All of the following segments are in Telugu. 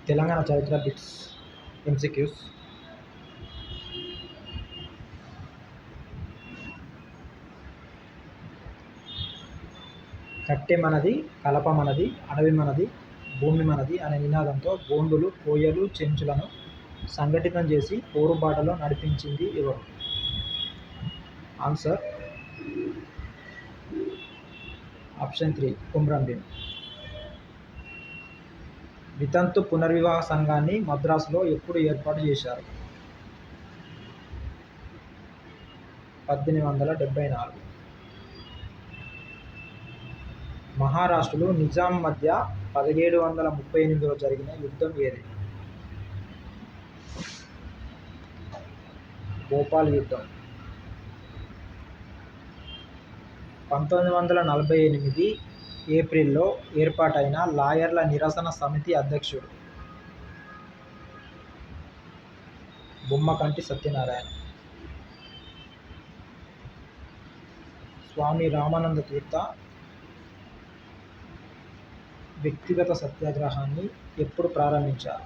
తెలంగాణ చరిత్ర బిట్స్ ఎంసీక్యూస్. కట్టె మనది, కలప మనది, అడవి మనది, భూమి మనది అనే నినాదంతో గోండులు, కోయలు, చెంచులను సంఘటితం చేసి పోరుబాటలో నడిపించింది ఎవరు? Answer option 3 Kumram Bheem. వితంతు పునర్వివాహ సంఘాన్ని మద్రాసులో ఎప్పుడు ఏర్పాటు చేశారు? 1874. మహారాష్ట్రలో నిజాం మధ్య 1738లో జరిగిన యుద్ధం ఏది? భోపాల్ యుద్ధం. 1948 ఏప్రిల్లో ఏర్పాటైన లాయర్ల నిరసన సమితి అధ్యక్షుడు? బొమ్మకంటి సత్యనారాయణ. స్వామి రామానంద తీర్థ వ్యక్తిగత సత్యాగ్రహాన్ని ఎప్పుడు ప్రారంభించారు?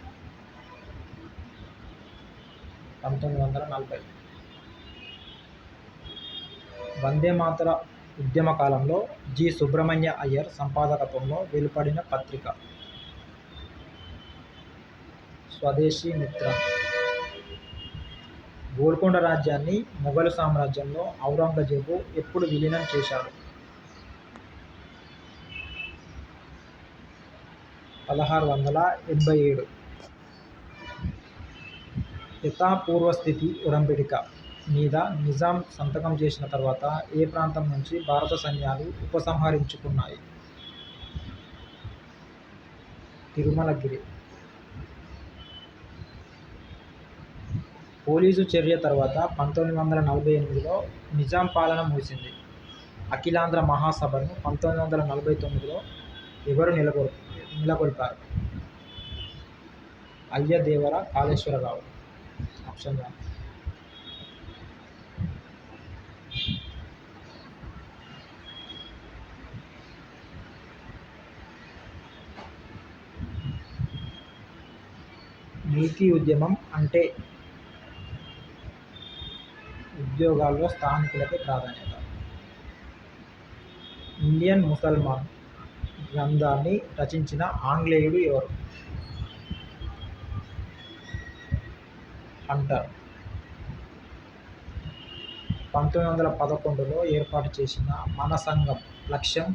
1940. వందేమాతర ఉద్యమ కాలంలో జి. సుబ్రహ్మణ్య అయ్యర్ సంపాదకత్వంలో వెలువడిన పత్రిక? స్వదేశీ మిత్రన్. గోల్కొండ రాజ్యాన్ని మొఘలు సామ్రాజ్యంలో ఔరంగజేబు ఎప్పుడు విలీనం చేశాడు? 1687. యథాపూర్వస్థితి ఒడంబడిక మీద నిజాం సంతకం చేసిన తర్వాత ఏ ప్రాంతం నుంచి భారత సైన్యాలు ఉపసంహరించుకున్నాయి? తిరుమలగిరి. పోలీసు చర్య తర్వాత 1948లో నిజాం పాలన ముగిసింది. అఖిలాంధ్ర మహాసభను 1949లో ఎవరు నెలకొల్పారు? అయ్యదేవర కాళేశ్వరరావు. ఆప్షన్ 1. నీతి ఉద్యమం అంటే ఉద్యోగాల్లో స్థానికులకే ప్రాధాన్యత. ఇండియన్ ముసల్మాన్ గ్రంథాన్ని రచించిన ఆంగ్లేయుడు ఎవరు? హంటర్. 1911లో ఏర్పాటు చేసిన మన సంఘం లక్ష్యం?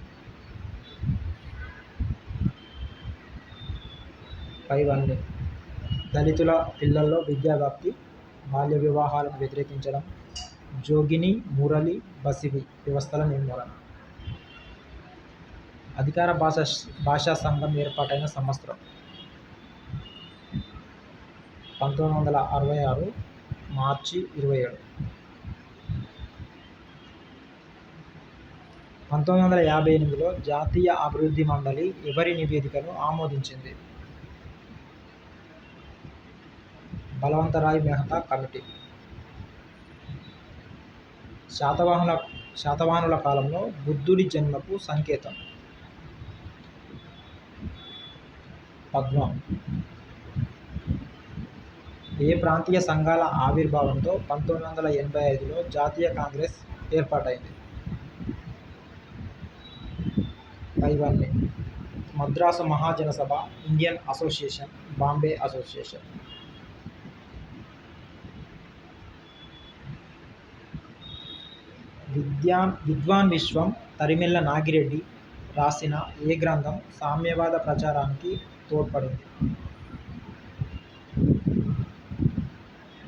5 దళితుల పిల్లల్లో విద్యావ్యాప్తి, బాల్య వివాహాలను వ్యతిరేకించడం, జోగిని, మురళి, బసివి వ్యవస్థల నిర్మూలన. అధికార భాషా సంఘం ఏర్పాటైన సంవత్సరం? 1966 మార్చి 27. 1958లో జాతీయ అభివృద్ధి మండలి ఎవరి నివేదికను ఆమోదించింది? బలవంతరాయ్ మెహతా కమిటీ. శాతవాహనుల కాలంలో బుద్ధుడి జన్మకు సంకేతం? పద్మం. ఏ ప్రాంతీయ సంఘాల ఆవిర్భావంతో 1985లో జాతీయ కాంగ్రెస్ ఏర్పాటైంది? 5 Madras Mahajanasabha, Indian association, Bombay association. Vidwan Viswam తరిమెళ్ళ Nagireddy రాసిన ఏ గ్రంథం సామ్యవాద ప్రచారానికి తోడ్పడింది?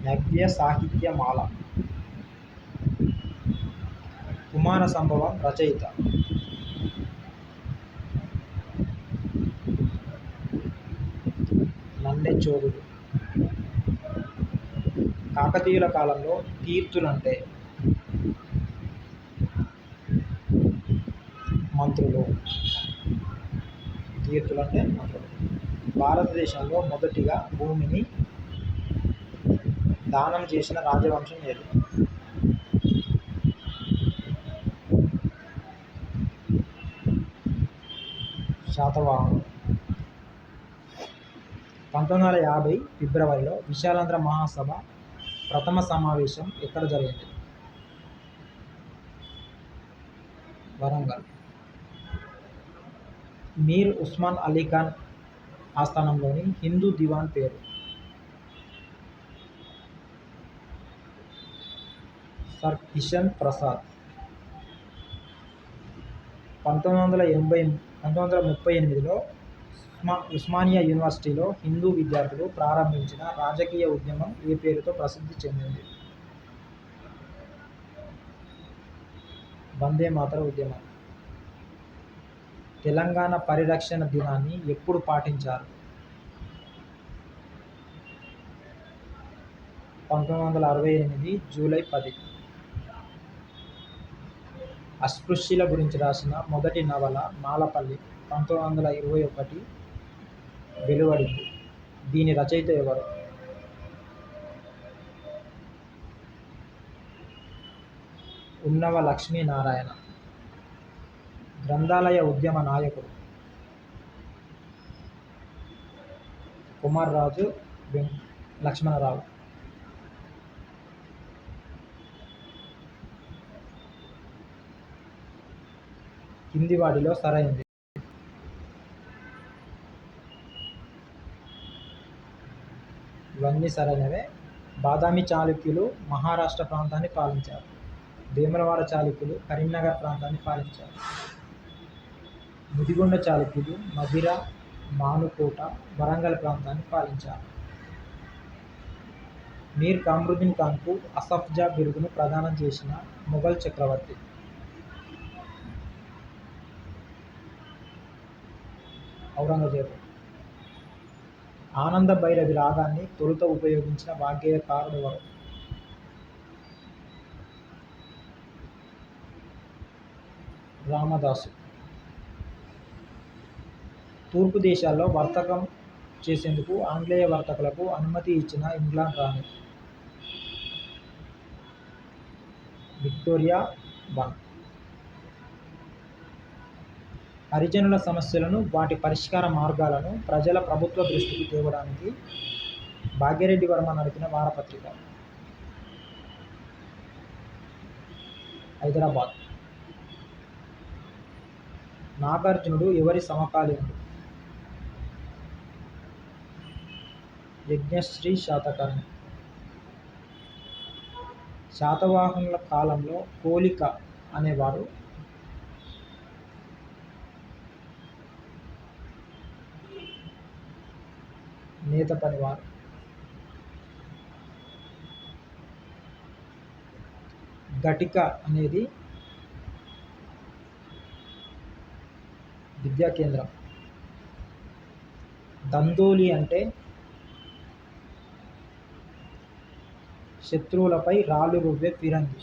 నవ్య సాహిత్యమాల. కుమార సంభవం రచయిత? నన్నెచోడుడు. కాకతీయుల కాలంలో తీర్థులంటే మంత్రులు. భారతదేశంలో మొదటిగా భూమిని దానం చేసిన రాజవంశం ఏది? శాతవాహనులు. 1950 ఫిబ్రవరిలో విశాలాంధ్ర మహాసభ ప్రథమ సమావేశం ఎక్కడ జరిగింది? వరంగల్. మీర్ ఉస్మాన్ అలీ ఖాన్ ఆస్థానంలోని హిందూ దివాన్ పేరు? సర్ కిషన్ ప్రసాద్. 1938లో ఉస్మానియా యూనివర్సిటీలో హిందూ విద్యార్థులు ప్రారంభించిన రాజకీయ ఉద్యమం ఏ పేరుతో ప్రసిద్ధి చెందింది? వందే మాతర ఉద్యమం. తెలంగాణ పరిరక్షణ దినాన్ని ఎప్పుడు పాటించారు? 1968 జూలై 10. అస్పృశ్యుల గురించి రాసిన మొదటి నవల మాలపల్లి 1921 వెలువడింది. దీని రచయిత ఎవరు? ఉన్నవ లక్ష్మీనారాయణ. గ్రంథాలయ ఉద్యమ నాయకుడు? కుమార్రాజు లక్ష్మణరావు. కింది వాటిలో సరైనది? ఇవన్నీ సరైనవే. బాదామి చాళుక్యులు మహారాష్ట్ర ప్రాంతాన్ని పాలించారు. వేములవాడ చాళుక్యులు కరీంనగర్ ప్రాంతాన్ని పాలించారు. ముదిగొండ చాళుక్యులు మధిర, మానుకోట, వరంగల్ ప్రాంతాన్ని పాలించారు. మీర్ కమరుద్దీన్ ఖాన్కు అసఫ్ జా బిరుదును ప్రదానం చేసిన మొఘల్ చక్రవర్తి? ఔరంగజేబు. ఆనంద భైరవి రాగాన్ని తొలుత ఉపయోగించిన వాగ్గేయకారుడు ఎవరు? రామదాసు. తూర్పు దేశాల్లో వర్తకం చేసేందుకు ఆంగ్లేయ వర్తకులకు అనుమతి ఇచ్చిన ఇంగ్లాండ్ రాణి? Victoria I. హరిజనుల సమస్యలను, వాటి పరిష్కార మార్గాలను ప్రజల ప్రభుత్వ దృష్టికి తేవడానికి భాగ్యరెడ్డి వర్మ నడిపిన వారపత్రిక? హైదరాబాద్. నాగార్జునుడు ఎవరి సమకాలీనుడు? యజ్ఞశ్రీ శాతకర్ణి. శాతవాహనుల కాలంలో కోలిక అనేవారు? నేత పనివారు. ఘటిక అనేది విద్యా కేంద్రం. దందోలి అంటే శత్రువులపై రాళ్ళు రువ్వే ఫిరంగి.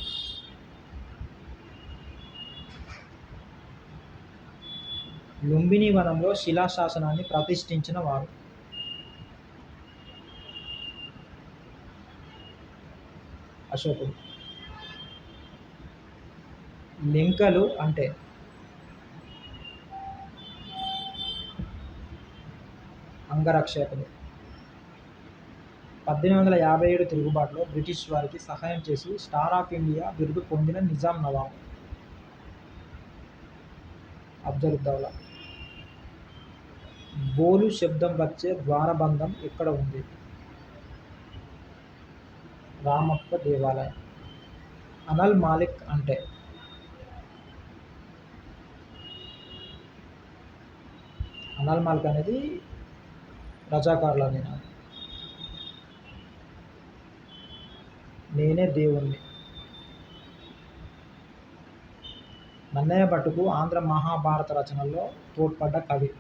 లుంబిని వనంలో శిలాశాసనాన్ని ప్రతిష్ఠించిన వారు? అశోకుడు. లెంకలు అంటే అంగరక్షకులు. 1857 తిరుగుబాటులో బ్రిటిష్ వారికి సహాయం చేసి స్టార్ ఆఫ్ ఇండియా బిరుదు పొందిన నిజాం నవాబు? అఫ్జలుద్దౌలా. బోలు శబ్దం వచ్చే ద్వారబంధం ఎక్కడ ఉంది? రామప్ప దేవాలయం. అనల్ మాలిక్ అంటే? అనల్ మాలిక్ అనేది రజాకార్ల నినాదం. నేనే దేవుణ్ణి. నన్నయ్య భట్టుకు ఆంధ్ర మహాభారత రచనల్లో తోడ్పడ్డ కవి?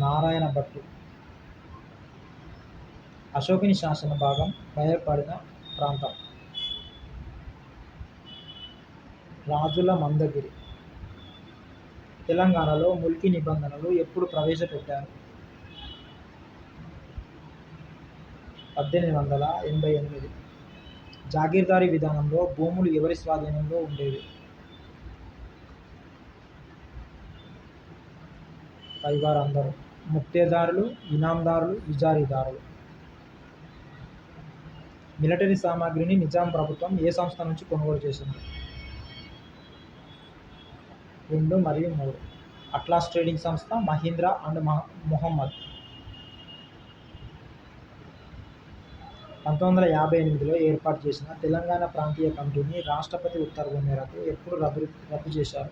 నారాయణ భట్టు. అశోకుని శాసన భాగం బయలుపడిన ప్రాంతం? రాజుల మందగిరి. తెలంగాణలో ముల్కీ నిబంధనలు ఎప్పుడు ప్రవేశపెట్టారు? 1888. జాగీర్దారీ విధానంలో భూములు ఎవరి స్వాధీనంలో ఉండేవి? పైవారందరూ ముక్తేదారులు, ఇనాందారులు, ఇజారీదారులు. మిలిటరీ సామాగ్రిని నిజాం ప్రభుత్వం ఏ సంస్థ నుంచి కొనుగోలు చేసింది? 2 మరియు 3. అట్లాస్ ట్రేడింగ్ సంస్థ, మహీంద్రా అండ్ మొహమ్మద్. 1958లో ఏర్పాటు చేసిన తెలంగాణ ప్రాంతీయ కమిటీని రాష్ట్రపతి ఉత్తర్వుల మేరకు ఎప్పుడు రద్దు చేశారు?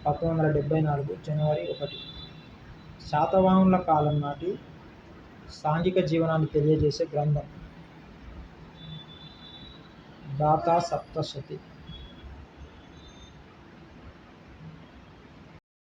1974 జనవరి 1. శాతవాహనుల కాలం నాటి సాంఘిక జీవనాన్ని తెలియజేసే గ్రంథం. గాథా సప్తశతి.